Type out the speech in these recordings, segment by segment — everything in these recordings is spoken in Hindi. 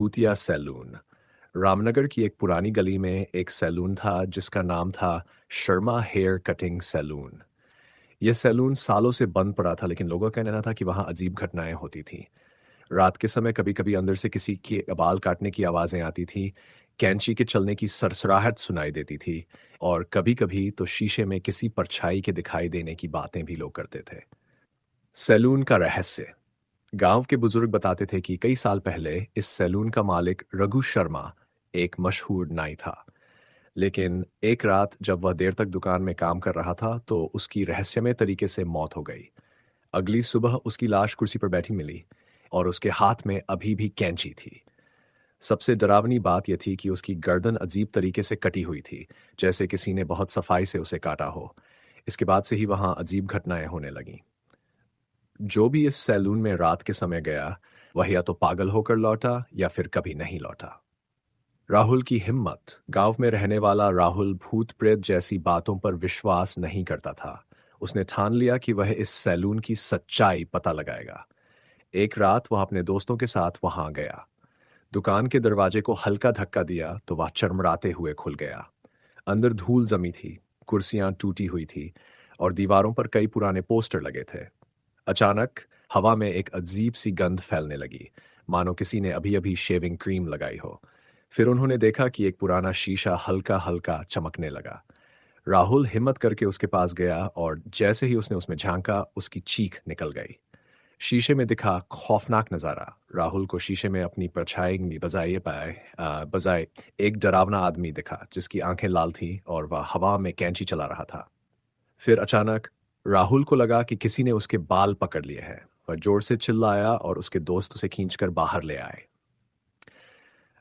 भूतिया सैलून। रामनगर की एक पुरानी गली में एक सैलून था जिसका नाम था शर्मा हेयर कटिंग सैलून। यह सैलून सालों से बंद पड़ा था, लेकिन लोगों का कहना था कि वहां अजीब घटनाएं होती थीं। रात के समय कभी-कभी अंदर से किसी के बाल काटने की आवाजें आती थीं, कैंची के चलने की सरसराहट सुनाई देती थी और कभी-कभी तो शीशे में किसी परछाई के दिखाई देने की बातें भी लोग करते थे। सैलून का रहस्य। गांव के बुजुर्ग बताते थे कि कई साल पहले इस सैलून का मालिक रघु शर्मा एक मशहूर नाई था। लेकिन एक रात जब वह देर तक दुकान में काम कर रहा था तो उसकी रहस्यमय तरीके से मौत हो गई। अगली सुबह उसकी लाश कुर्सी पर बैठी मिली और उसके हाथ में अभी भी कैंची थी। सबसे डरावनी बात यह थी कि उसकी गर्दन अजीब तरीके से कटी हुई थी, जैसे किसी ने बहुत सफाई से उसे काटा हो। इसके बाद से ही वहां अजीब घटनाएं होने लगीं। जो भी इस सैलून में रात के समय गया, वह या तो पागल होकर लौटा या फिर कभी नहीं लौटा। राहुल की हिम्मत। गांव में रहने वाला राहुल भूत प्रेत जैसी बातों पर विश्वास नहीं करता था। उसने ठान लिया कि वह इस सैलून की सच्चाई पता लगाएगा। एक रात वह अपने दोस्तों के साथ वहां गया। दुकान के दरवाजे को हल्का धक्का दिया तो वह चरमराते हुए खुल गया। अंदर धूल जमी थी, कुर्सियां टूटी हुई थी और दीवारों पर कई पुराने पोस्टर लगे थे। अचानक हवा में एक अजीब सी गंध फैलने लगी, मानो किसी ने अभी अभी शेविंग क्रीम लगाई हो। फिर उन्होंने देखा कि एक पुराना शीशा हल्का हल्का चमकने लगा। राहुल हिम्मत करके उसके पास गया और जैसे ही उसने उसमें झांका, उसकी चीख निकल गई। शीशे में दिखा खौफनाक नजारा। राहुल को शीशे में अपनी परछाई में बजाय एक डरावना आदमी दिखा जिसकी आंखें लाल थीं और वह हवा में कैंची चला रहा था। फिर अचानक राहुल को लगा कि किसी ने उसके बाल पकड़ लिए हैं। वह जोर से चिल्लाया और उसके दोस्त उसे खींचकर बाहर ले आए।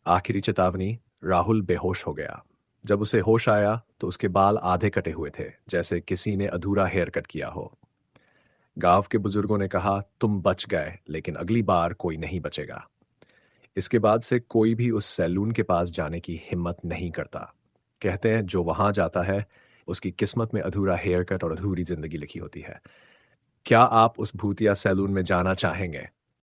आखिरी चेतावनी। राहुल बेहोश हो गया। जब उसे होश आया तो उसके बाल आधे कटे हुए थे, जैसे किसी ने अधूरा हेयर कट किया हो। गांव के बुजुर्गों ने कहा, तुम बच गए, लेकिन अगली बार कोई नहीं बचेगा। इसके बाद से कोई भी उस सैलून के पास जाने की हिम्मत नहीं करता। कहते हैं जो वहां जाता है उसकी किस्मत में अधूरा हेयर कट और अधूरी जिंदगी लिखी होती है। क्या आप उस भूतिया सैलून में जाना चाहेंगे?